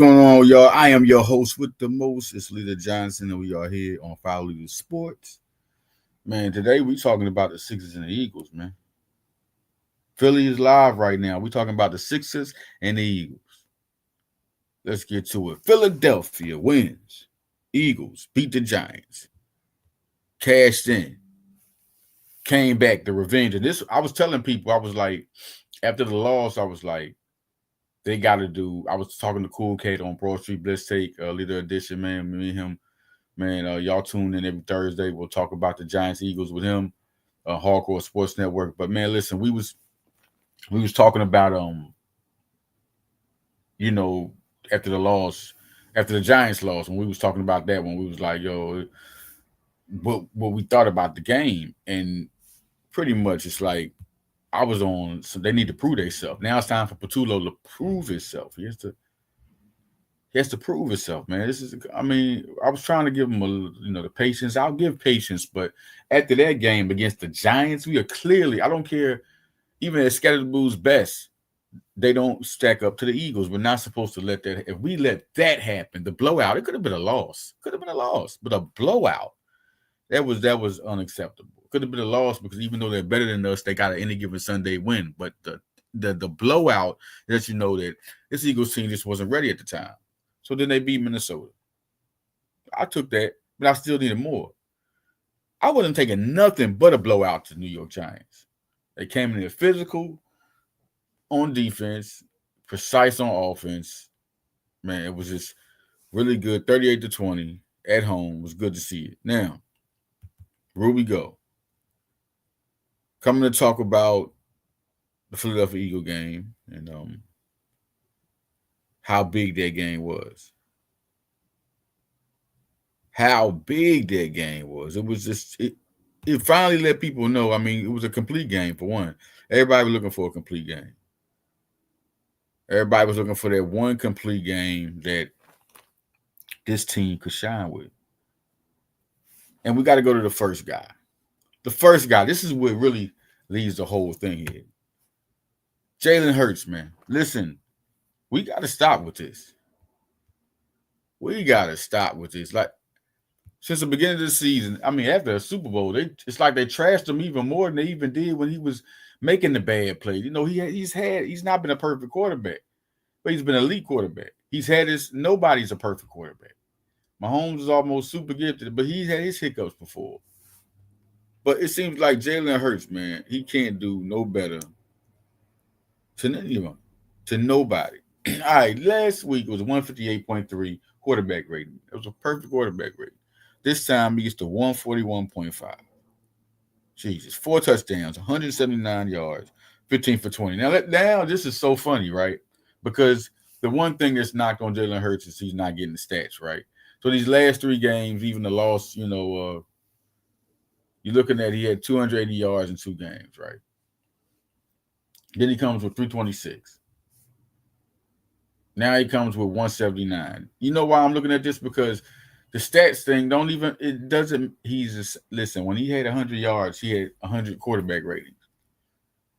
going on, y'all? I am your host with the most. It's Leader Johnson, and we are here on Foul Leader Sports. Man, today we talking about the Sixers and the Eagles, man. Philly is live right now. We talking about the Sixers and the Eagles. Let's get to it. Philadelphia wins. Eagles beat the Giants. Cashed in. Came back the revenge. And this, I was telling people, I was like, after the loss, I was like, they got to do. I was talking to Cool Kate on Broad Street Blitz Take, Leader Edition, man. Me and him, man. Y'all tune in every Thursday. We'll talk about the Giants Eagles with him, Hardcore Sports Network. But man, listen, we was talking about you know, after the loss, after the Giants loss, when we was talking about that one, we was like, yo, what we thought about the game, and pretty much it's like I was on. So they need to prove themselves. Now it's time for Patullo to prove himself. He has to prove himself, man. This is, I mean, I was trying to give him the patience. I'll give patience, but after that game against the Giants, we are clearly, I don't care, even at Scatterboo's best, they don't stack up to the Eagles. We're not supposed to let that. If we let that happen, the blowout, it could have been a loss. Could have been a loss, but a blowout, that was unacceptable. Could have been a loss because even though they're better than us, they got an any given Sunday win. But the blowout lets you know that this Eagles team just wasn't ready at the time. So then they beat Minnesota. I took that, but I still needed more. I wasn't taking nothing but a blowout to New York Giants. They came in there physical on defense, precise on offense. Man, it was just really good. 38-20 at home. It was good to see it. Now, where we go? Coming to talk about the Philadelphia Eagle game and how big that game was. How big that game was. It was just, it finally let people know. I mean, it was a complete game for one. Everybody was looking for a complete game. Everybody was looking for that one complete game that this team could shine with. And we got to go to the first guy. The first guy, this is what really leads the whole thing here. Jalen Hurts, man. Listen, we got to stop with this. We got to stop with this. Like, since the beginning of the season, I mean, after the Super Bowl, it's like they trashed him even more than they even did when he was making the bad plays. You know, he's not been a perfect quarterback, but he's been an elite quarterback. Nobody's a perfect quarterback. Mahomes is almost super gifted, but he's had his hiccups before. But it seems like Jalen Hurts, man, he can't do no better to nobody. All right, last week it was 158.3 quarterback rating. It was a perfect quarterback rating. This time he gets to 141.5. Jesus, 4 touchdowns, 179 yards, 15 for 20. Now this is so funny, right? Because the one thing that's knocked on Jalen Hurts is he's not getting the stats, right? So these last 3 games, even the loss, you're looking at he had 280 yards in 2 games, right? Then he comes with 326. Now he comes with 179. You know why I'm looking at this? Because the stats thing listen, when he had 100 yards, he had 100 quarterback ratings.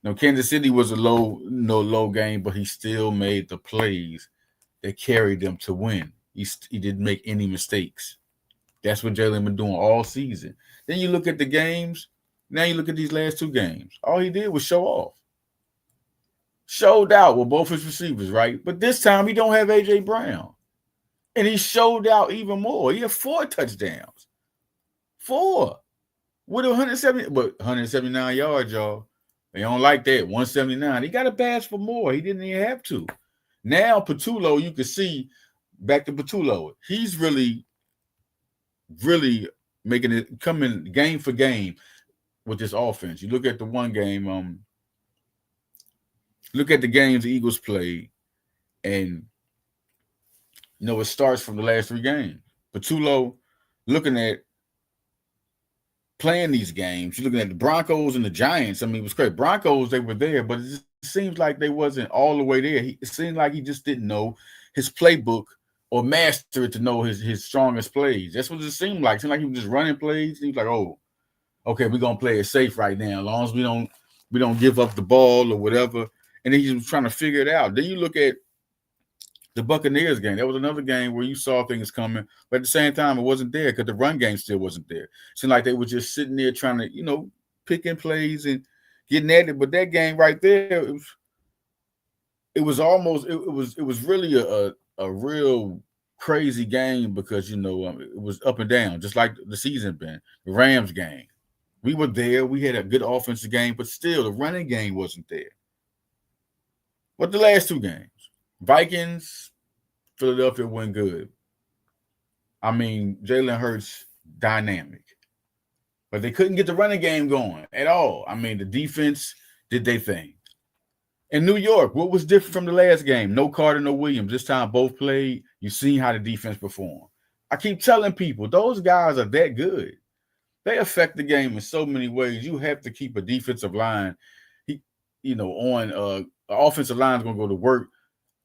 Now, Kansas City was a low game, but he still made the plays that carried them to win. He didn't make any mistakes. That's what Jalen been doing all season. Then you look at the games. Now you look at these last 2 games. All he did was show off. Showed out with both his receivers, right? But this time he don't have A.J. Brown. And he showed out even more. He had 4 touchdowns. 4. With 179 yards, y'all. They don't like that. 179. He got to pass for more. He didn't even have to. Now, Patullo, you can see, back to Patullo, he's really, really making it coming game for game with this offense. You look at the one game, look at the games the Eagles played, and it starts from the last 3 games. Patullo looking at playing these games. You're looking at the Broncos and the Giants. I mean, it was great. Broncos, they were there, but it seems like they wasn't all the way there. It seemed like he just didn't know his playbook or master it to know his strongest plays. That's what it seemed like. It seemed like he was just running plays. He was like, oh, okay, we're going to play it safe right now. As long as we don't give up the ball or whatever. And then he was trying to figure it out. Then you look at The Buccaneers game, that was another game where you saw things coming, but at the same time, it wasn't there because the run game still wasn't there. It seemed like they were just sitting there trying to, picking plays and getting at it. But that game right there, it was really a real crazy game because it was up and down, just like the season been. The Rams game, we were there, we had a good offensive game, but still the running game wasn't there. But the last two games, Vikings, Philadelphia went good. I mean, Jalen Hurts dynamic, but they couldn't get the running game going at all. I mean, the defense did their thing. In New York, what was different from the last game? No Carter, no Williams. This time both played. You've seen how the defense performed. I keep telling people, those guys are that good. They affect the game in so many ways. You have to keep a defensive line, on offensive line is going to go to work.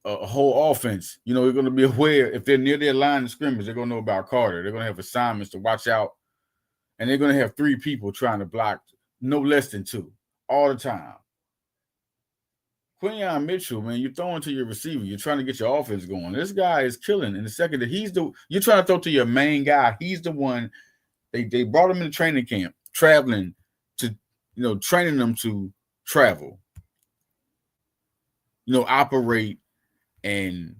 A whole offense, they're going to be aware if they're near their line of scrimmage, they're going to know about Carter. They're going to have assignments to watch out, and they're going to have 3 people trying to block, no less than 2, all the time. Quinyon Mitchell, man, you're throwing to your receiver. You're trying to get your offense going. This guy is killing. In the second that you're trying to throw to your main guy. He's the one. They brought him in the training camp, traveling to, training them to travel, operate and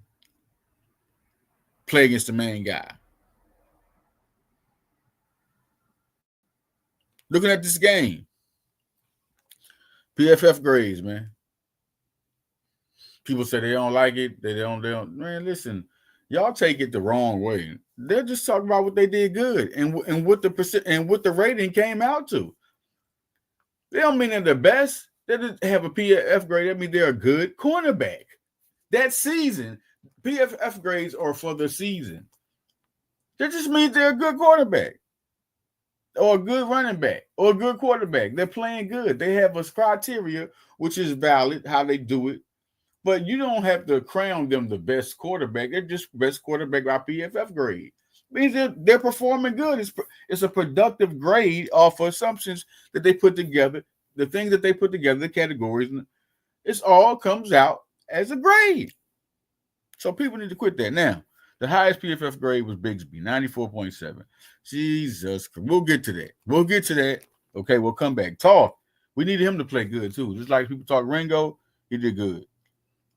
play against the main guy. Looking at this game, PFF grades, man. People say they don't like it. They don't. Man, listen, y'all take it the wrong way. They're just talking about what they did good and what the rating came out to. They don't mean they're the best. They just have a PFF grade. That means they're a good cornerback. That season, PFF grades are for the season. That just means they're a good quarterback or a good running back or a good quarterback. They're playing good. They have a criteria, which is valid, how they do it. But you don't have to crown them the best quarterback. They're just best quarterback by PFF grade. It means they're performing good. It's a productive grade off of assumptions that they put together, the things that they put together, the categories. It all comes out as a grade. So people need to quit that. Now, the highest PFF grade was Bigsby, 94.7. Jesus, we'll get to that. Okay, we'll come back. Talk. We needed him to play good too. Just like people talk Ringo, he did good.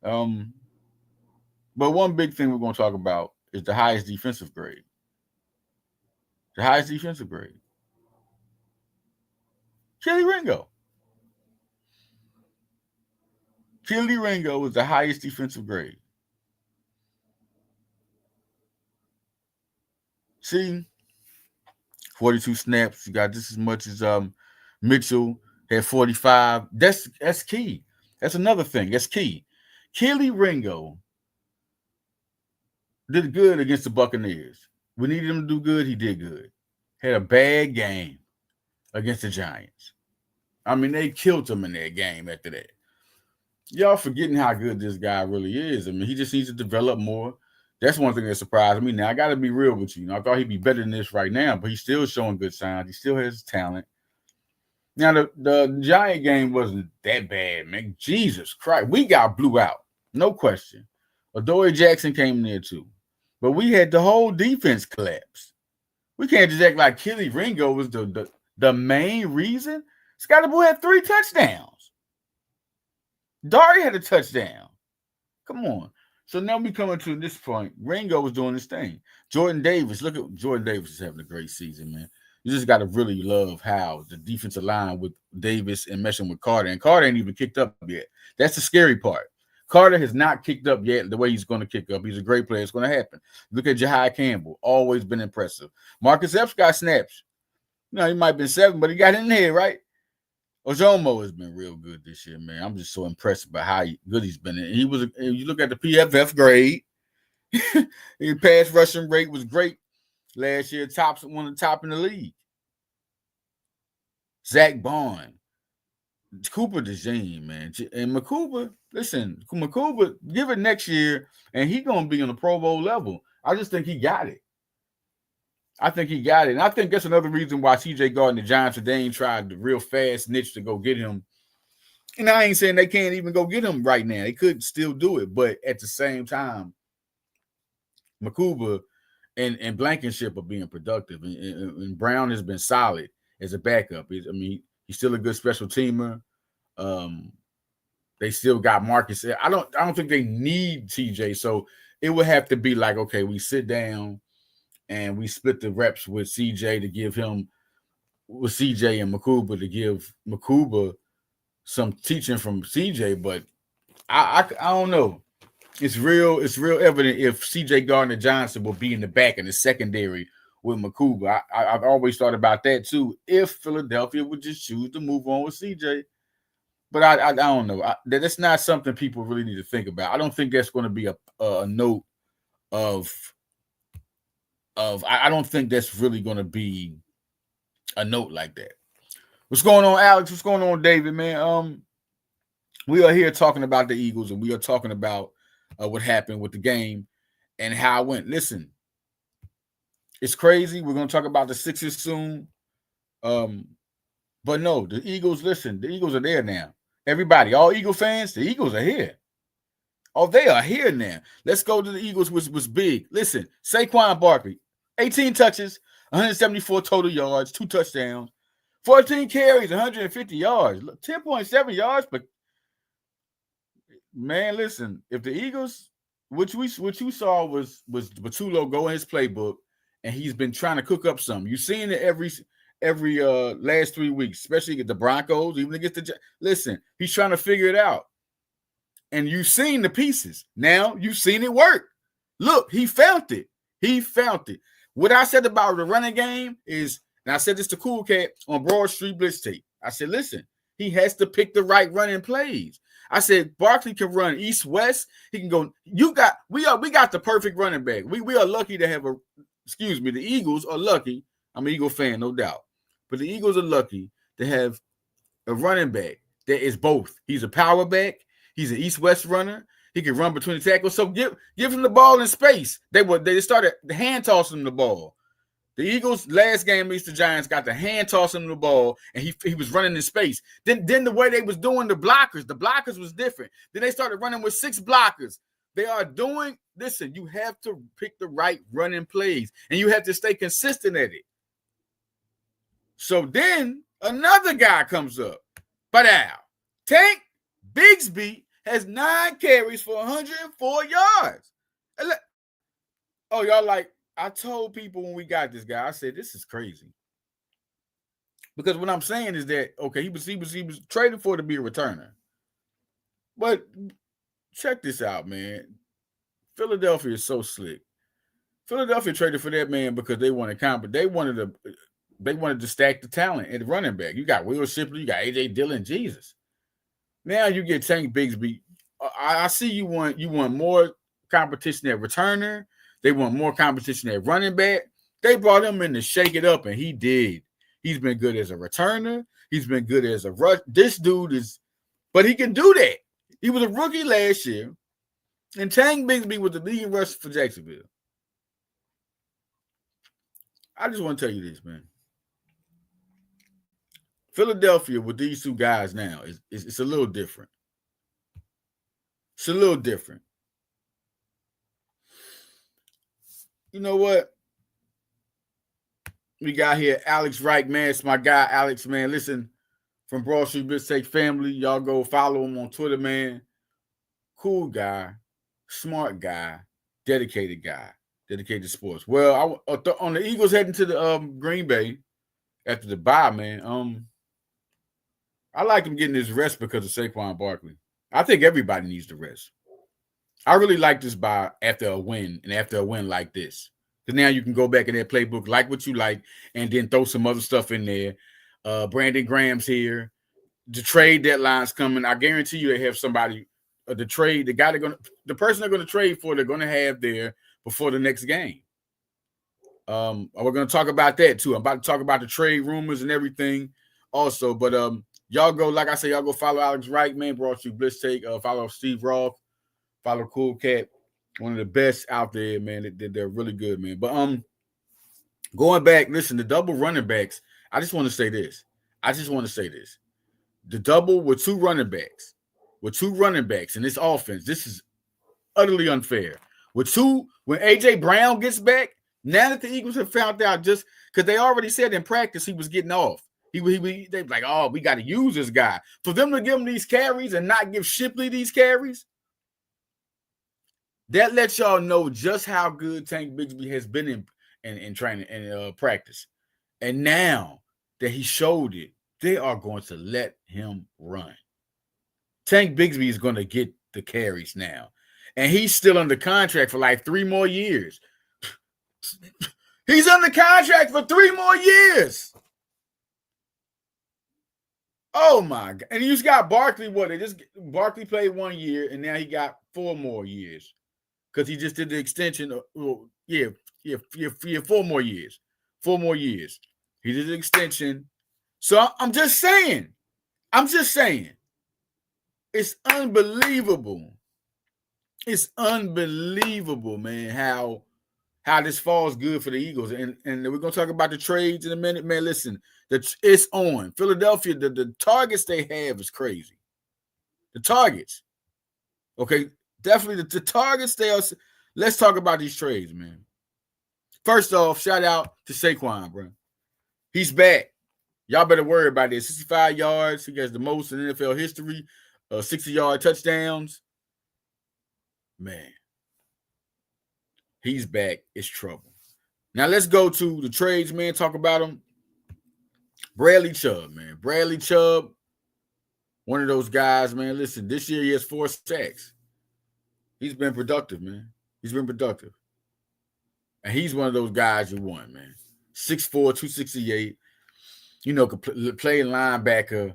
But one big thing we're going to talk about is the highest defensive grade. The highest defensive grade. Kelee Ringo. Kelee Ringo was the highest defensive grade. See, 42 snaps. You got just as much as Mitchell had 45. That's key. That's another thing. That's key. Kelee Ringo did good against the Buccaneers. We needed him to do good. He did good. Had a bad game against the Giants. I mean, they killed him in that game after that. Y'all forgetting how good this guy really is. I mean, he just needs to develop more. That's one thing that surprised me. Now, I got to be real with you. I thought he'd be better than this right now, but he's still showing good signs. He still has talent. Now, the Giant game wasn't that bad, man. Jesus Christ. We got blew out. No question. Adoree Jackson came in there too. But we had the whole defense collapse. We can't just act like Kelee Ringo was the main reason. Scotty Boy had 3 touchdowns. Dari had a touchdown. Come on. So now we coming to this point. Ringo was doing his thing. Jordan Davis. Look at Jordan Davis is having a great season, man. You just got to really love how the defensive line with Davis and meshing with Carter. And Carter ain't even kicked up yet. That's the scary part. Carter has not kicked up yet the way he's going to kick up. He's a great player. It's going to happen. Look at Jahai Campbell. Always been impressive. Marcus Epps got snaps. He might have been 7, but he got in there, right? Ojomo has been real good this year, man. I'm just so impressed by how good he's been. And you look at the PFF grade, his pass rushing rate was great last year. One of the top in the league. Zach Bond, Cooper DeJean, man. And Makuba, listen, Makuba, give it next year, and he's going to be on the Pro Bowl level. I just think he got it. And I think that's another reason why CJ Gardner and the Giants today ain't tried the real fast niche to go get him. And I ain't saying they can't even go get him right now. They could still do it, but at the same time, Makuba and Blankenship are being productive, and Brown has been solid as a backup. He's still a good special teamer. They still got Marcus. I don't think they need TJ. So it would have to be like, okay, we sit down and we split the reps with CJ to give him with CJ and Makuba to give Makuba some teaching from CJ. But I don't know. It's real evident if CJ Gardner-Johnson will be in the back in the secondary with Makuba. I've always thought about that too. If Philadelphia would just choose to move on with CJ. But I don't know. That's not something people really need to think about. I don't think that's going to be a note of. I don't think that's really going to be a note like that. What's going on, Alex? What's going on, David? Man, we are here talking about the Eagles, and we are talking about what happened with the game and how it went. Listen, it's crazy. We're going to talk about the Sixers soon. But no, the Eagles. Listen, the Eagles are there now. Everybody, all Eagle fans, the Eagles are here. Oh, they are here now. Let's go to the Eagles, which was big. Listen, Saquon Barkley, 18 touches, 174 total yards, 2 touchdowns, 14 carries, 150 yards, 10.7 yards. But man, listen, if the Eagles, what you saw was Batulo go in his playbook, and he's been trying to cook up something. You've seen it every last 3 weeks, especially against the Broncos, even against the. Listen, he's trying to figure it out. And you've seen the pieces. Now you've seen it work. Look, he found it. He found it. What I said about the running game is, and I said this to Cool Cat on Broad Street Blitz tape. I said, listen, he has to pick the right running plays. I said, Barkley can run east-west. He can go. We got the perfect running back. We are lucky to have the Eagles are lucky. I'm an Eagle fan, no doubt. But the Eagles are lucky to have a running back that is both. He's a power back. He's an east-west runner. He can run between the tackles. So give him the ball in space. They started hand tossing him the ball. The Eagles last game against the Giants got the hand tossing him the ball, and he was running in space. Then the way they was doing the blockers was different. Then they started running with 6 blockers. They are doing. Listen, you have to pick the right running plays, and you have to stay consistent at it. So then another guy comes up. But Tank Bigsby has 9 carries for 104 yards. Oh, y'all like, I told people when we got this guy, I said, this is crazy. Because what I'm saying is that, okay, he was traded for to be a returner. But check this out, man. Philadelphia is so slick. Philadelphia traded for that man because they wanted to stack the talent at running back. You got Will Shipley, you got A.J. Dillon, Jesus. Now you get Tank Bigsby. I see you want more competition at returner. They want more competition at running back. They brought him in to shake it up, and he did. He's been good as a returner. He's been good as a rush. This dude is, but he can do that. He was a rookie last year, and Tank Bigsby was the leading rusher for Jacksonville. I just want to tell you this, man. Philadelphia with these 2 guys now it's a little different. It's a little different. You know what? We got here Alex Wright, man. It's my guy, Alex, man. Listen, from Broad Street Mistake family, y'all go follow him on Twitter, man. Cool guy, smart guy, dedicated to sports. Well, on the Eagles heading to the Green Bay after the bye, man. I like him getting his rest because of Saquon Barkley. I think everybody needs the rest. I really like this bye after a win and after a win like this. Because now you can go back in that playbook, like what you like, and then throw some other stuff in there. Brandon Graham's here. The trade deadline's coming. I guarantee you they have somebody, the person they're going to trade for, they're going to have there before the next game. We're going to talk about that too. I'm about to talk about the trade rumors and everything also. But y'all go, like I said, y'all go follow Alex Wright, man. Broad Street Blitz Take. Follow Steve Roth. Follow Cool Cat. One of the best out there, man. They're really good, man. But going back, listen, the double running backs. I just want to say this. The double with 2 running backs in this offense. This is utterly unfair. When A.J. Brown gets back, now that the Eagles have found out, just because they already said in practice he was getting off. They were like, oh, we got to use this guy. For them to give him these carries and not give Shipley these carries, that lets y'all know just how good Tank Bigsby has been in training and practice. And now that he showed it, they are going to let him run. Tank Bigsby is going to get the carries now. And he's still under contract for like 3 more years. He's under contract for 3 more years. Oh my God. And you just got Barkley. Barkley played 1 year and now he got 4 more years. Because he just did the extension of 4 more years. 4 more years. He did the extension. So I'm just saying. It's unbelievable. It's unbelievable, man, how this falls good for the Eagles. And we're going to talk about the trades in a minute. Man, listen, it's on. Philadelphia, the targets they have is crazy. The targets. Okay, definitely the targets they are. Let's talk about these trades, man. First off, shout out to Saquon, bro. He's back. Y'all better worry about this. 65 yards. He has the most in NFL history. 60-yard touchdowns. Man. He's back. It's trouble. Now let's go to the trades, man. Talk about him. Bradley Chubb, man. Bradley Chubb, one of those guys, man. Listen, this year he has 4 sacks. He's been productive, man. He's been productive. And he's one of those guys you want, man. 6'4", 268. You know, could play linebacker.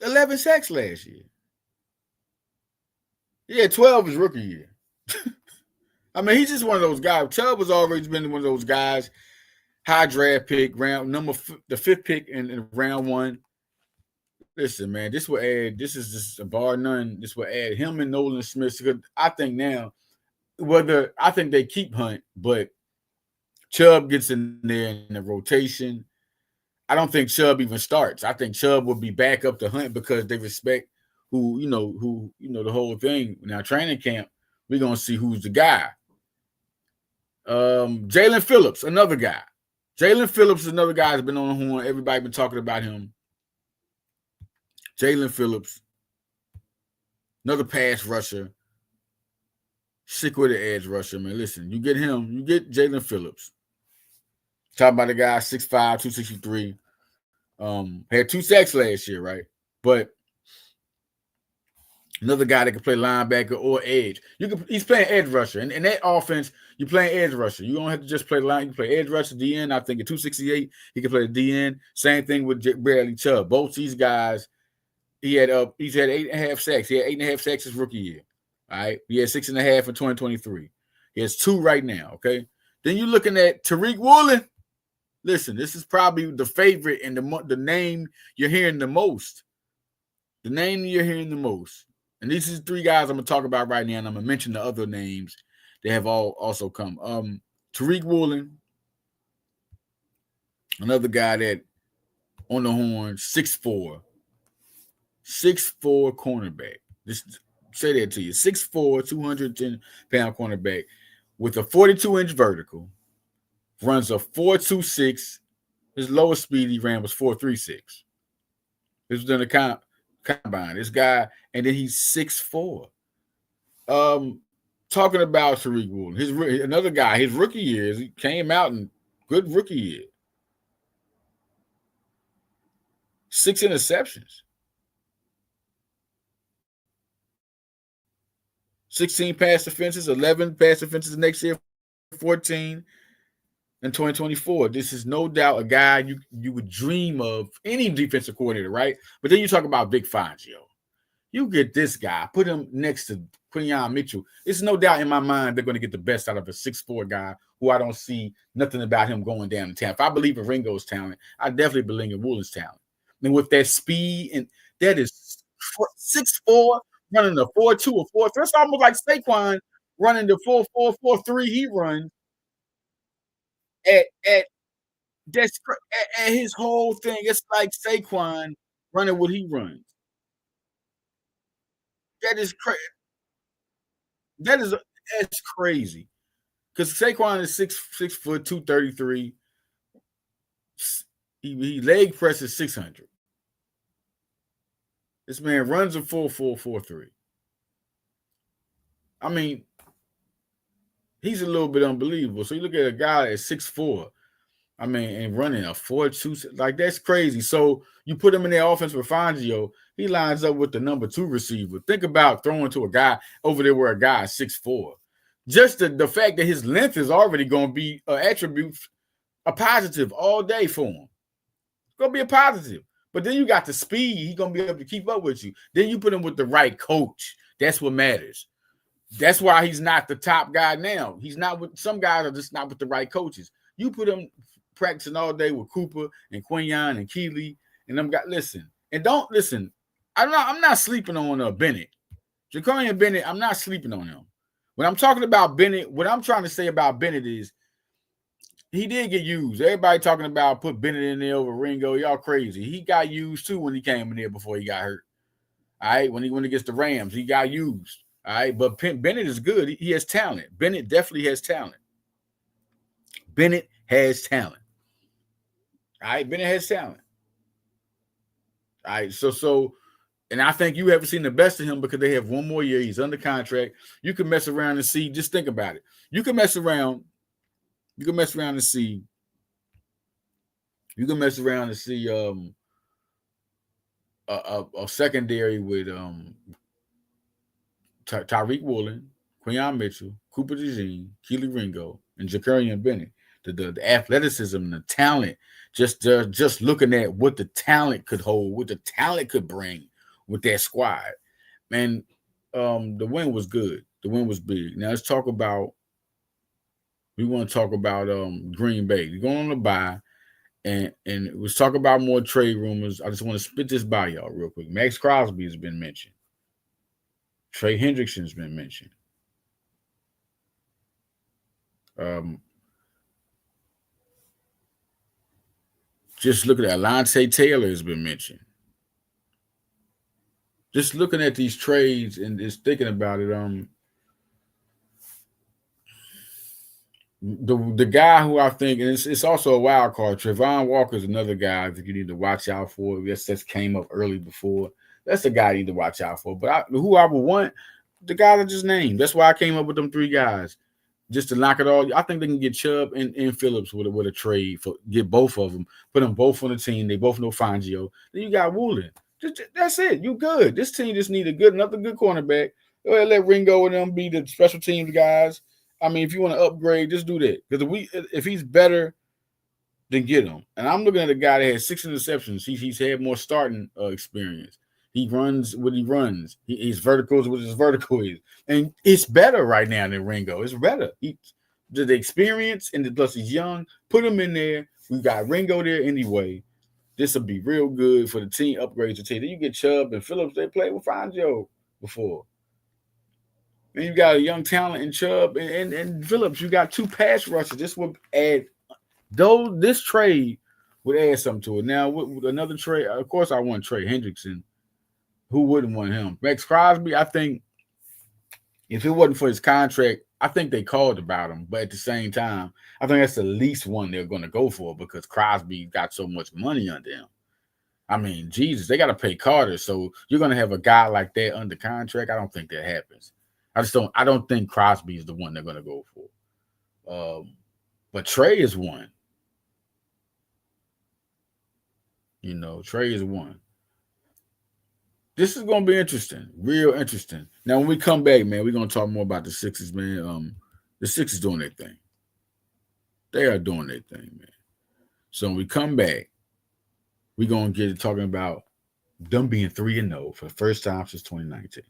11 sacks last year. Yeah, 12 is rookie year. I mean, he's just one of those guys. Chubb has always been one of those guys. High draft pick, the 5th pick in round 1. Listen, man, this is just a bar none. This will add him and Nolan Smith. I think now, I think they keep Hunt, but Chubb gets in there in the rotation. I don't think Chubb even starts. I think Chubb will be back up to Hunt because they respect the whole thing. Now, training camp, we're gonna see who's the guy. Jalen Phillips, another guy. Jalen Phillips is another guy that's been on the horn. Everybody been talking about him. Jalen Phillips, another pass rusher. Sick with the edge rusher, man. Listen, you get him, you get Jalen Phillips. Talking about the guy 6'5", 263. Had 2 sacks last year, right? But another guy that can play linebacker or edge. He's playing edge rusher. And in that offense, you're playing edge rusher. You don't have to just play line. You can play edge rusher, DN. I think at 268, he can play the DN. Same thing with Bradley Chubb. Both these guys, he's had 8.5 sacks. He had 8.5 sacks his rookie year. All right. He had 6.5 in 2023. He has 2 right now. Okay. Then you're looking at Tariq Woolen. Listen, this is probably the favorite and the name you're hearing the most. The name you're hearing the most. And these are 3 guys I'm going to talk about right now, and I'm going to mention the other names that have also come. Tariq Woolen, another guy that on the horn, 6'4". 6'4" cornerback. Just say that to you. 6'4", 210-pound cornerback with a 42-inch vertical. Runs a 4.26. His lowest speed he ran was 4.36. This was in the combine. This guy, and then he's 6'4". Talking about Tariq Woolen, another guy, his rookie years, he came out in good rookie year. 6 interceptions. 16 pass defenses, 11 pass defenses the next year, 14 in 2024. This is no doubt a guy you would dream of, any defensive coordinator, right? But then you talk about Vic Fangio. You get this guy, put him next to Quinyon Mitchell. It's no doubt in my mind they're going to get the best out of a 6'4" guy who I don't see nothing about him going down in talent. If I believe in Ringo's talent, I definitely believe in Woolen's talent. And with that speed, and that is 6'4", running a 4.2 or 4.3. It's almost like Saquon running the 4.4, 4.3 he runs at his whole thing. It's like Saquon running what he runs. That is crazy. That is that's crazy. Because Saquon is 6 foot 233. He leg presses 600. This man runs a 4.443. I mean, he's a little bit unbelievable. So you look at a guy at 6'4", I mean, and running a 4.2, like that's crazy. So you put him in the offense with Fangio, he lines up with the number 2 receiver. Think about throwing to a guy over there where a guy is 6'4". Just the fact that his length is already going to be an attribute, a positive all day for him. It's going to be a positive. But then you got the speed. He's going to be able to keep up with you. Then you put him with the right coach. That's what matters. That's why he's not the top guy now. He's not with some guys are just not with the right coaches. You put him practicing all day with Cooper and Quinion and Keeley and them guys. Listen, and don't listen. I'm not sleeping on Bennett. Jacorian Bennett, I'm not sleeping on him. When I'm talking about Bennett, what I'm trying to say about Bennett is he did get used. Everybody talking about put Bennett in there over Ringo. Y'all crazy. He got used too when he came in there before he got hurt. All right, when he went against the Rams, he got used. All right, but Bennett is good. He has talent. Bennett definitely has talent. Bennett has talent. All right, Bennett has talent. All right, so, and I think you haven't seen the best of him because they have one more year. He's under contract. You can mess around and see. Just think about it. You can mess around. You can mess around and see. You can mess around and see a secondary with Tyreek Woolen, Quinion Mitchell, Cooper DeJean, Keely Ringo, and Jacorian Bennett. The athleticism and the talent, just looking at what the talent could hold, what the talent could bring with that squad. Man, the win was good. The win was big. Now let's talk about. We want to talk about Green Bay. You're going on the bye, and let's talk about more trade rumors. I just want to spit this by y'all real quick. Max Crosby has been mentioned. Trey Hendrickson's been mentioned. Just looking at Alontae Taylor has been mentioned. Just looking at these trades and just thinking about it, the guy who I think, and it's also a wild card, Trevon Walker is another guy that you need to watch out for. Yes, that came up early before. That's the guy you need to watch out for. But who I would want, the guy that just named. That's why I came up with them 3 guys. Just to knock it all. I think they can get Chubb and Phillips with a trade for get both of them, put them both on the team. They both know Fangio. Then you got Woolen. That's it. You good. This team just need another good cornerback. Go ahead, let Ringo and them be the special teams guys. I mean, if you want to upgrade, just do that. Because if he's better, then get him. And I'm looking at a guy that has 6 interceptions. He's had more starting experience. He runs what he runs. He's verticals what his vertical is. And it's better right now than Ringo. It's better. The experience and plus he's young. Put him in there. We got Ringo there anyway. This will be real good for the team, upgrades the team. Then you get Chubb and Phillips. They played with Fangio before. Then you got a young talent in Chubb and Phillips. You got 2 pass rushers. This would add, though this trade would add something to it. Now, with another trade, of course, I want Trey Hendrickson. Who wouldn't want him? Max Crosby, I think if it wasn't for his contract, I think they called about him. But at the same time, I think that's the least one they're going to go for because Crosby got so much money under him. I mean, Jesus, they got to pay Carter. So you're going to have a guy like that under contract. I don't think that happens. I don't think Crosby is the one they're going to go for. But Trey is one. You know, Trey is one. This is going to be interesting, real interesting. Now, when we come back, man, we're going to talk more about the Sixers, man. The Sixers doing their thing. They are doing their thing, man. So when we come back, we're going to get talking about them being 3-0 for the first time since 2019.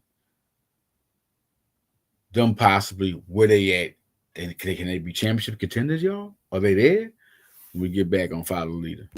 Them possibly where they at. Can they be championship contenders, y'all? Are they there? When we get back on Follow the Leader.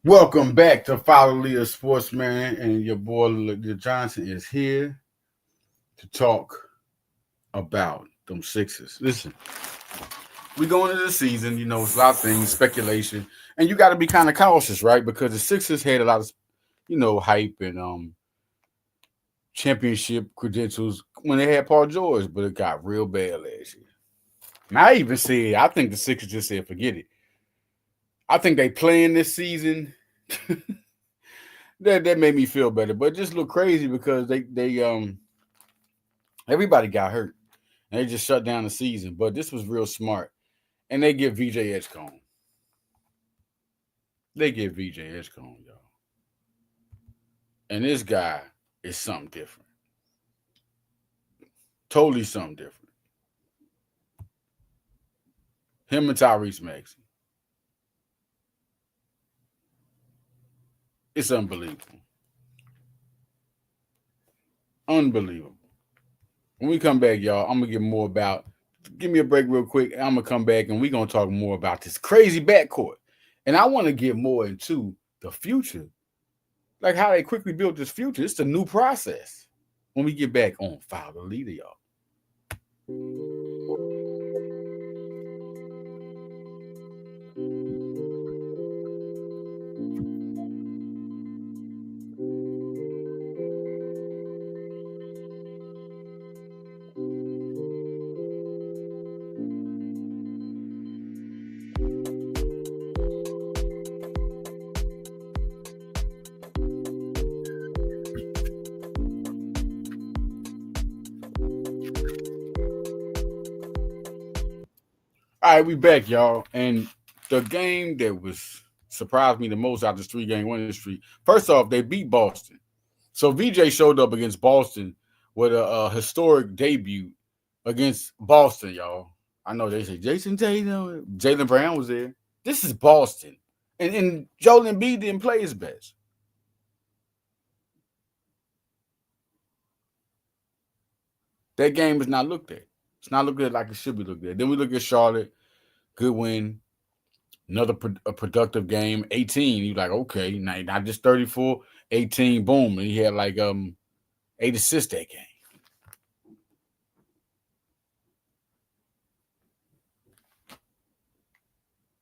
Welcome back to Follow Leader Sportsman, and your boy Leader Johnson is here to talk about them Sixers. Listen, we going into the season, it's a lot of things, speculation, and you got to be kind of cautious, right? Because the Sixers had a lot of, hype and championship credentials when they had Paul George, but it got real bad last year. And I even said, I think the Sixers just said, forget it. I think they playing this season. that made me feel better, but it just looked crazy because they everybody got hurt and they just shut down the season. But this was real smart, and they give VJ Edgecombe. They give VJ Edgecombe, y'all, and this guy is something different, totally something different. Him and Tyrese Maxey, it's unbelievable. Unbelievable. When we come back, y'all, I'm going to get more about, give me a break real quick. I'm going to come back and we're going to talk more about this crazy backcourt. And I want to get more into the future, like how they quickly built this future. It's a new process when we get back on Follow the Leader, y'all. All right, we back, y'all. And the game that was surprised me the most out of this 3-game winning streak. First off, they beat Boston. So VJ showed up against Boston with a historic debut against Boston, y'all. I know they say Jason Tatum, Jaylen Brown was there. This is Boston. And Joel Embiid didn't play his best. That game is not looked at. It's not looked at like it should be looked at. Then we look at Charlotte. Good win. Another productive game. 18. You're like, okay, not just 34, 18, boom. And he had like 8 assists that game.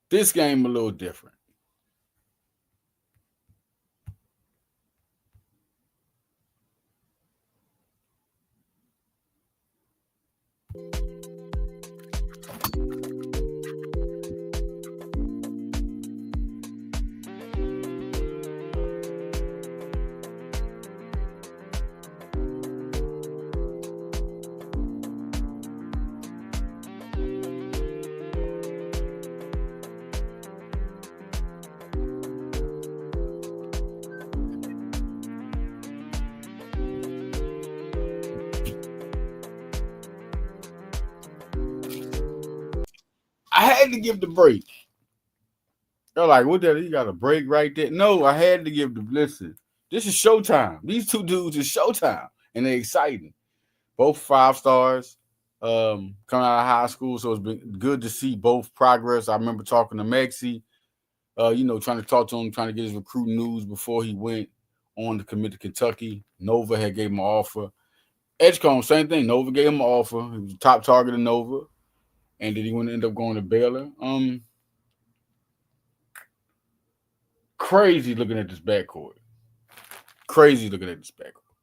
This game a little different. I had to give the break. They're like, what the? You got a break right there? No, I had to give the listen. This is showtime. These two dudes is showtime, and they're exciting. Both 5 stars coming out of high school, so it's been good to see both progress. I remember talking to Maxey, trying to talk to him, trying to get his recruiting news before he went on to commit to Kentucky. Nova had gave him an offer. Edgecombe, same thing. Nova gave him an offer. He was the top target of Nova. And did he want to end up going to Baylor? Crazy looking at this backcourt. Crazy looking at this backcourt.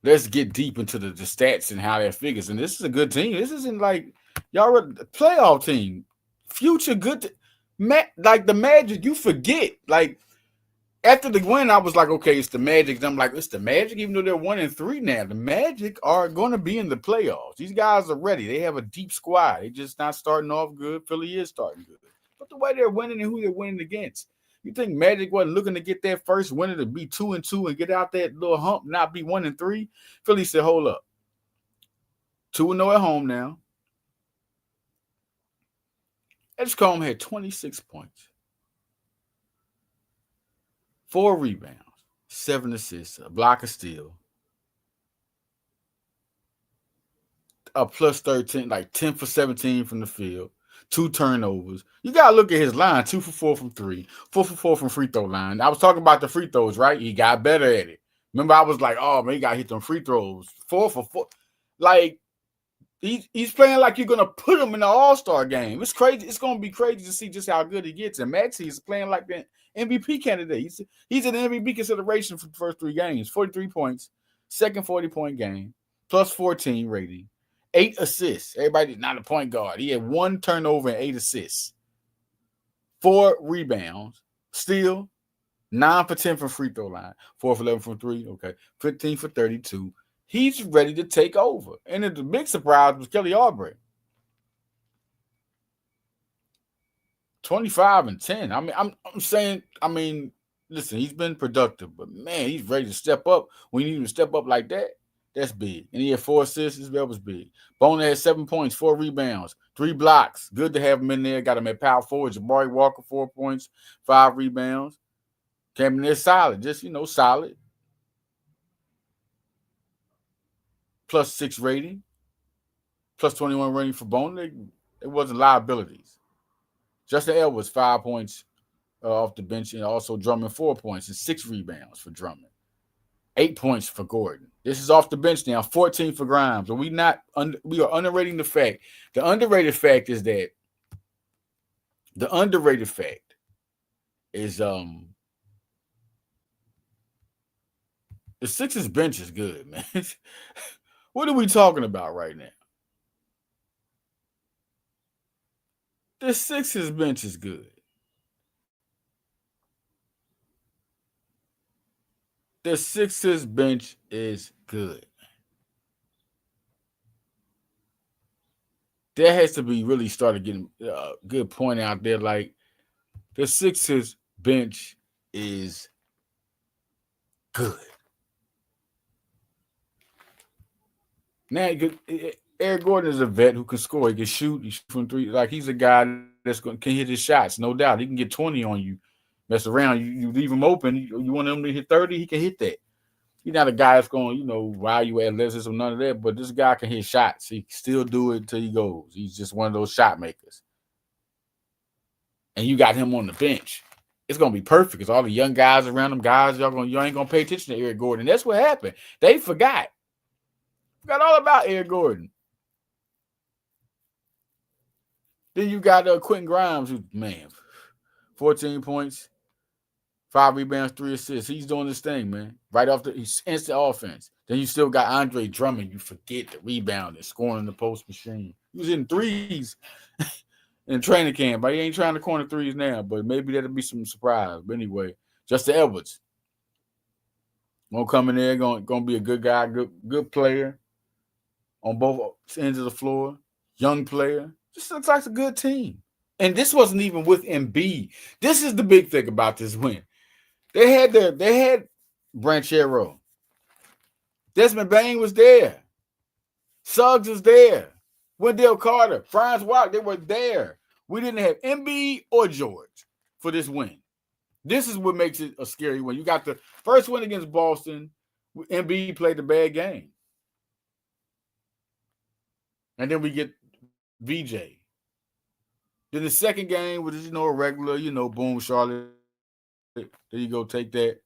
Let's get deep into the stats and how that figures. And this is a good team. This isn't like y'all a playoff team. Future good. Like the Magic, you forget. Like after the win, I was like, okay, it's the Magic. And I'm like, it's the Magic, even though they're 1-3 now. The Magic are going to be in the playoffs. These guys are ready. They have a deep squad. They're just not starting off good. Philly is starting good. But the way they're winning and who they're winning against. You think Magic wasn't looking to get that first winner to be 2-2 and get out that little hump, not be 1-3? Philly said, hold up. 2-0 at home now. Edgecombe had 26 points. 4 rebounds, 7 assists, a block of steal. a plus 13, like 10 for 17 from the field, 2 turnovers. You gotta look at his line: 2 for 4 from 3, 4 for 4 from free throw line. I was talking about the free throws, right? He got better at it. Remember, I was like, oh man, he got to hit them free throws. 4 for 4. Like, he's playing like you're gonna put him in the All-Star game. It's crazy. It's gonna be crazy to see just how good he gets. And Maxey is playing like the MVP candidate. He's in the MVP consideration for the first 3 games. 43 points, second 40-point game, plus 14 rating, 8 assists. Everybody not a point guard. He had 1 turnover and 8 assists, 4 rebounds, steal, 9 for 10 from free throw line, 4 for 11 from 3. Okay, 15 for 32. He's ready to take over. And the big surprise was Kelly Oubre. 25 and 10. I mean, I'm saying, listen, he's been productive, but man, he's ready to step up. When you need to step up like that, that's big. And he had 4 assists. That was big. Bona had 7 points, 4 rebounds, 3 blocks. Good to have him in there. Got him at power forward. Jabari Walker, 4 points, 5 rebounds. Came in there solid. Just, solid. Plus 6 rating, plus 21 rating for Bona. It wasn't liabilities. Justin Edwards, 5 points off the bench, and also Drummond 4 points and 6 rebounds for Drummond. 8 points for Gordon. This is off the bench now, 14 for Grimes. And we are underrating the fact. The underrated fact is the Sixers bench is good, man. What are we talking about right now? The Sixers bench is good. The Sixers bench is good. That has to be really started getting a good point out there. Like, the Sixers bench is good. Now, Eric Gordon is a vet who can score. He can shoot. He shoot from 3. Like, he's a guy that's can hit his shots, no doubt. He can get 20 on you. Mess around. You leave him open. You want him to hit 30, he can hit that. He's not a guy that's going, wow you athleticism, none of that. But this guy can hit shots. He can still do it until he goes. He's just one of those shot makers. And you got him on the bench. It's gonna be perfect because all the young guys around them, you ain't gonna pay attention to Eric Gordon. That's what happened. They forgot all about Eric Gordon. Then you got Quentin Grimes, who, man, 14 points, 5 rebounds, 3 assists. He's doing this thing, man. Right off he's instant offense. Then you still got Andre Drummond. You forget the rebound and scoring in the post machine. He was in threes in training camp, but he ain't trying to corner threes now. But maybe that'll be some surprise. But anyway, Justin Edwards gonna come in there, gonna be a good guy, good player on both ends of the floor. Young player. Just looks like a good team. And this wasn't even with Embiid. This is the big thing about this win. They had Branchero. Desmond Bain was there. Suggs was there. Wendell Carter, Franz Wagner, they were there. We didn't have Embiid or George for this win. This is what makes it a scary win. You got the first win against Boston. Embiid played the bad game. And then we get VJ. Then the second game was, a regular, boom, Charlotte. There you go, take that.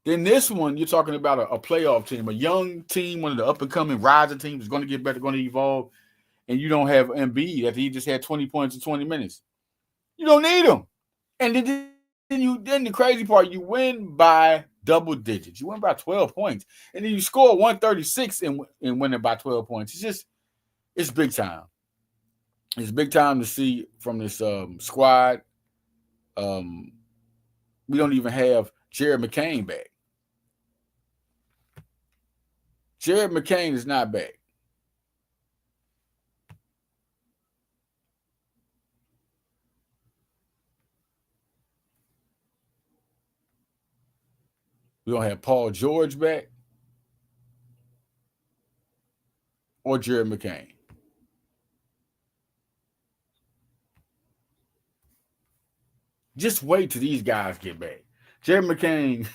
Then this one, you're talking about a playoff team, a young team, one of the up-and-coming rising teams is going to get better, going to evolve, and you don't have Embiid after he just had 20 points in 20 minutes. You don't need him. And then the crazy part, you win by double digits. You win by 12 points. And then you score 136 and win it by 12 points. It's big time. It's big time to see from this squad. We don't even have Jared McCain back. Jared McCain is not back. We don't have Paul George back or Jared McCain. Just wait till these guys get back. Jared McCain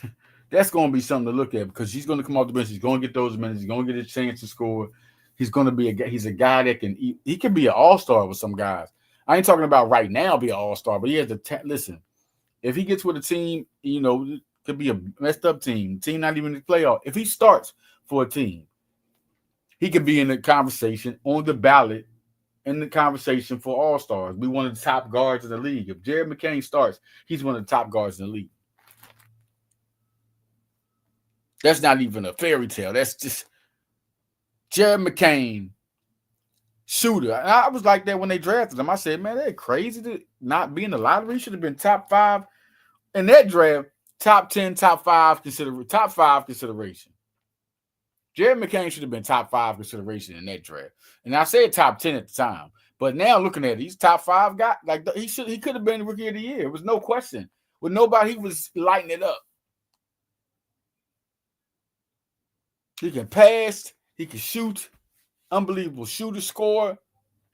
That's going to be something to look at because he's going to come off the bench. He's going to get those minutes. He's going to get a chance to score. He's going to be he's a guy that can. He could be an all-star with some guys. I ain't talking about right now be an all-star, but he has the listen. If he gets with a team, it could be a messed up team not even in the playoff. If he starts for a team, he could be in the conversation on the ballot in the conversation for all-stars. Be one of the top guards in the league. If Jared McCain starts, he's one of the top guards in the league. That's not even a fairy tale. That's just Jared McCain, shooter. And I was like that when they drafted him. I said, man, they're crazy to not be in the lottery. He should have been top 5 in that draft. Top 10, top 5 consideration. Jared McCain should have been top 5 consideration in that draft. And I said top 10 at the time. But now looking at it, he's top 5 guy. Like he could have been rookie of the year. It was no question. With nobody, he was lighting it up. He can pass. He can shoot. Unbelievable shooter, scorer.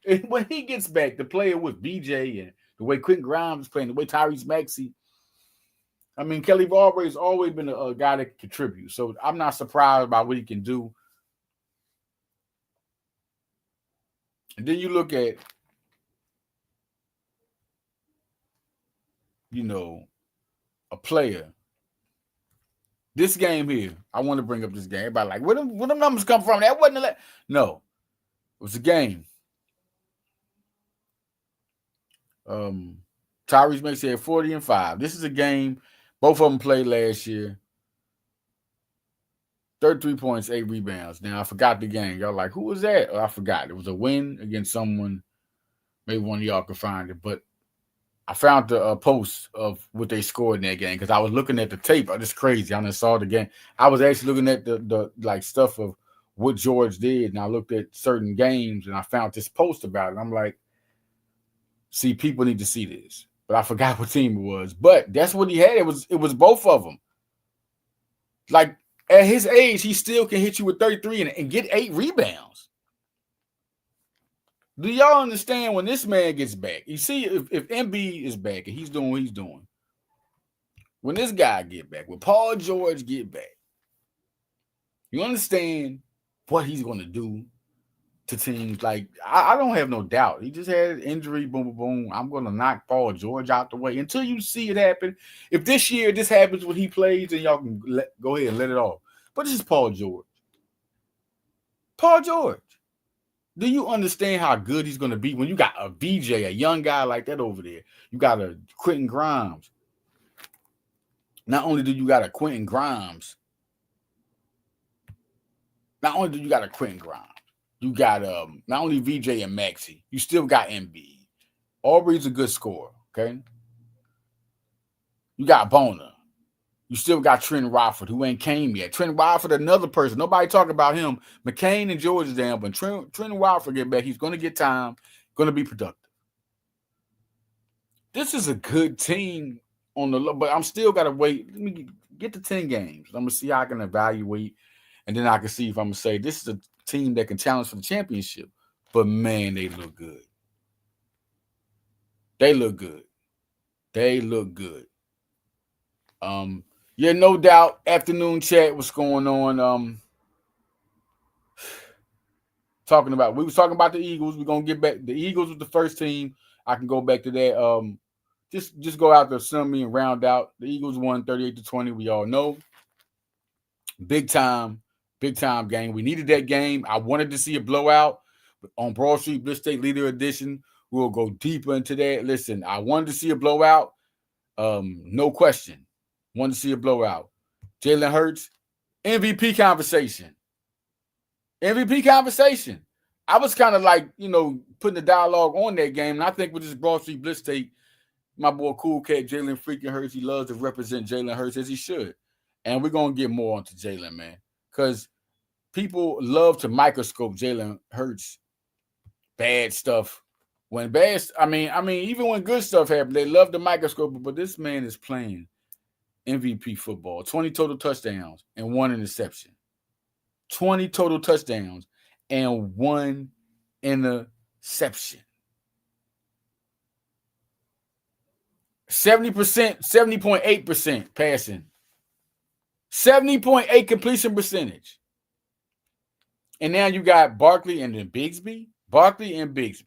And when he gets back, the player with BJ and the way Quentin Grimes is playing, the way Tyrese Maxey. I mean, Kelly Oubre has always been a guy that can contribute. So I'm not surprised by what he can do. And then you look at, a player. This game here, I want to bring up this game. Everybody like, where them numbers come from? That wasn't no. It was a game. Tyrese Maxey had 40 and 5. This is a game. Both of them played last year. 33 points, 8 rebounds. Now, I forgot the game. Y'all like, who was that? Oh, I forgot. It was a win against someone. Maybe one of y'all could find it. But I found the post of what they scored in that game because I was looking at the tape. It's crazy. I just saw the game. I was actually looking at the like stuff of what George did, and I looked at certain games, and I found this post about it. I'm like, see, people need to see this. But I forgot what team it was. But that's what he had. It was both of them. Like, at his age, he still can hit you with 33 and get 8 rebounds. Do y'all understand when this man gets back? You see, if Embiid is back and he's doing what he's doing, when this guy get back, when Paul George get back, you understand what he's going to do to teams. Like, I don't have no doubt. He just had an injury, boom, boom, boom. I'm going to knock Paul George out the way until you see it happen. If this year this happens when he plays, then y'all can go ahead and let it off. But this is Paul George. Paul George. Do you understand how good he's going to be when you got a VJ, a young guy like that over there? You got a Quentin Grimes. Not only do you got a Quentin Grimes, you got not only VJ and Maxey, you still got Embiid. Aubrey's a good scorer, okay? You got Bona. You still got Trent Watford, who ain't came yet. Trent Watford, another person. Nobody talk about him. McCain and George is down, but Trent Watford get back. He's going to get time, going to be productive. This is a good team but I'm still got to wait. Let me get to 10 games. I'm going to see how I can evaluate, and then I can see if I'm going to say this is a team that can challenge for the championship. But, man, they look good. They look good. Yeah, no doubt. Afternoon chat, what's going on? We was talking about the Eagles. We're gonna get back. The Eagles was the first team. I can go back to that. Just go out there, sum me and round out. The Eagles won 38-20. We all know. Big time game. We needed that game. I wanted to see a blowout. But on Broad Street Blitz State Leader Edition, we'll go deeper into that. Listen, I wanted to see a blowout. No question. Wanted to see a blowout. Jalen Hurts, MVP conversation. I was kind of like, putting the dialogue on that game. And I think with this Broad Street Blitz State, my boy Cool Cat, Jalen freaking Hurts, he loves to represent Jalen Hurts as he should. And we're going to get more onto Jalen, man. Because people love to microscope Jalen Hurts bad stuff. When bad, I mean, even when good stuff happens, they love the microscope. But this man is playing MVP football. 20 total touchdowns and 1 interception. 20 total touchdowns and 1 interception. 70%, 70.8% passing. 70.8 completion percentage. And now you got Barkley and then Bigsby. Barkley and Bigsby,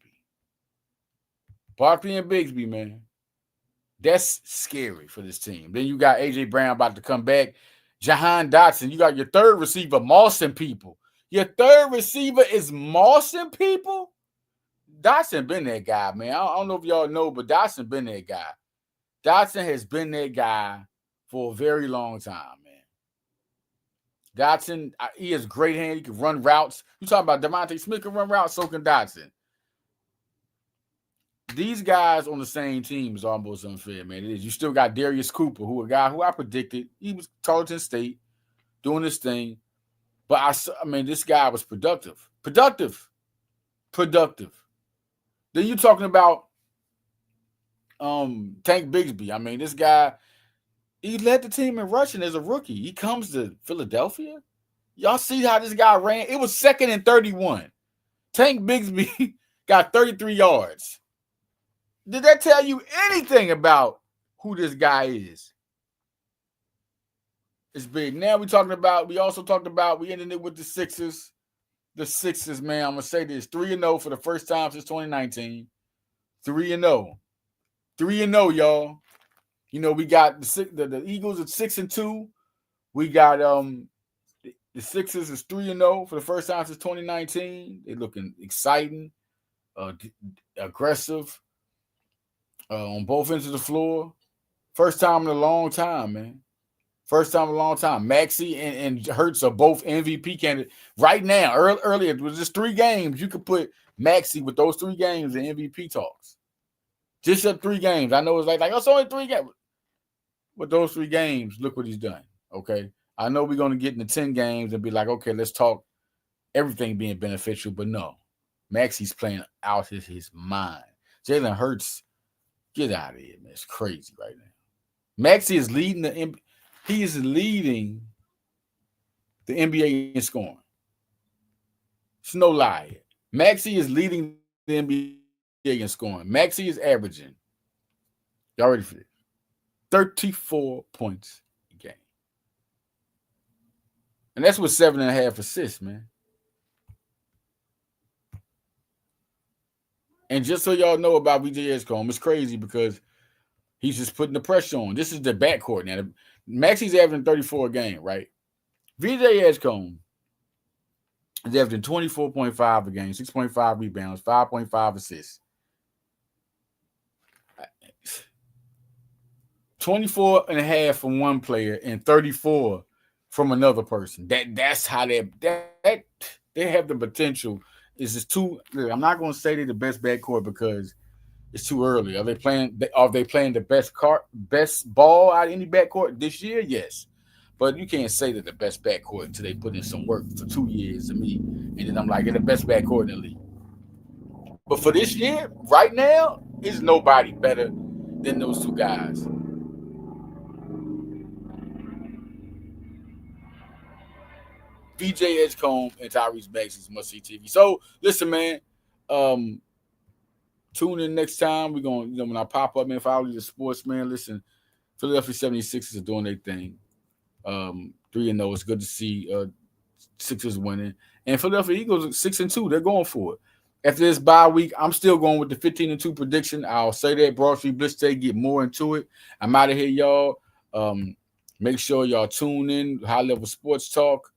man. That's scary for this team. Then you got A.J. Brown about to come back. Jahan Dotson. You got your third receiver, Mawson people. Your third receiver is Mawson people? Dotson been that guy, man. I don't know if y'all know, but Dotson been that guy. Dotson has been that guy for a very long time, man. Dotson, he has great hand. He can run routes. You talking about Devontae Smith can run routes, so can Dotson. These guys on the same team is almost unfair, man. It is. You still got Darius Cooper, who a guy who I predicted. He was Tarleton State doing this thing. But I mean, this guy was productive. Then you talking about Tank Bigsby. I mean, this guy, he led the team in rushing as a rookie. He comes to Philadelphia. Y'all see how this guy ran? It was 2nd and 31. Tank Bigsby got 33 yards. Did that tell you anything about who this guy is? It's big. Now we also talked about, we ended it with the Sixers. The Sixers, man, I'm going to say this. 3-0 for the first time since 2019. 3-0. 3-0, y'all. You know, we got the Eagles at 6-2. We got the Sixers is 3-0 for the first time since 2019. They're looking exciting, aggressive on both ends of the floor. First time in a long time, man. First time in a long time. Maxey and Hurts are both MVP candidates. Right now, earlier, it was just 3 games. You could put Maxey with those 3 games in MVP talks. Just up 3 games. I know it's like it's only 3 games. But those 3 games, look what he's done. Okay. I know we're going to get into 10 games and be like, okay, let's talk everything being beneficial. But no. Maxey's playing out his mind. Jalen Hurts, get out of here, man. It's crazy right now. Maxey is leading the NBA in scoring. It's no lie. Maxey is leading the NBA in scoring. Maxey is averaging, y'all ready for this, 34 points a game. And that's with 7.5 assists, man. And just so y'all know about VJ Edgecombe, it's crazy because he's just putting the pressure on. This is the backcourt now. Maxey's averaging 34 a game, right? VJ Edgecombe is averaging 24.5 a game, 6.5 rebounds, 5.5 assists. 24.5 from one player and 34 from another person. That's how they have the potential. It's just I'm not going to say they're the best backcourt because it's too early. Are they playing the best ball out of any backcourt this year? Yes. But you can't say they're the best backcourt until they put in some work for 2 years to me. And then I'm like, they're the best backcourt in the league. But for this year, right now, is nobody better than those 2 guys. VJ Edgecombe and Tyrese Maxey's must-see TV. So, listen, man. Tune in next time. We're going to, when I pop up, man, follow the sports, man. Listen, Philadelphia 76ers are doing their thing. 3-0. It's good to see Sixers winning. And Philadelphia Eagles 6-2. They're going for it. After this bye week, I'm still going with the 15-2 prediction. I'll say that. Broad Street Blitz Day, get more into it. I'm out of here, y'all. Make sure y'all tune in. High Level Sports Talk.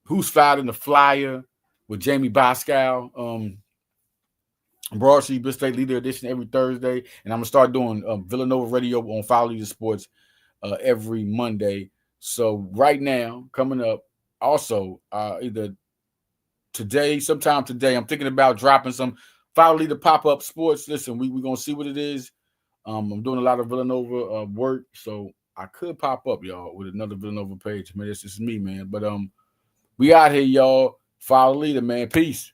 Who's Fired in the Flyer with Jamie Boscal. Broad Street Blitz Day Leader Edition every Thursday. And I'm going to start doing Villanova Radio on Follow Leader Sports every Monday. So right now, coming up, also either sometime today, I'm thinking about dropping some Follow Leader Pop-Up Sports. Listen, we're going to see what it is. I'm doing a lot of Villanova work, so I could pop up, y'all, with another Villanova page. Man, this is me, man. But we out here, y'all. Follow Leader, man. Peace.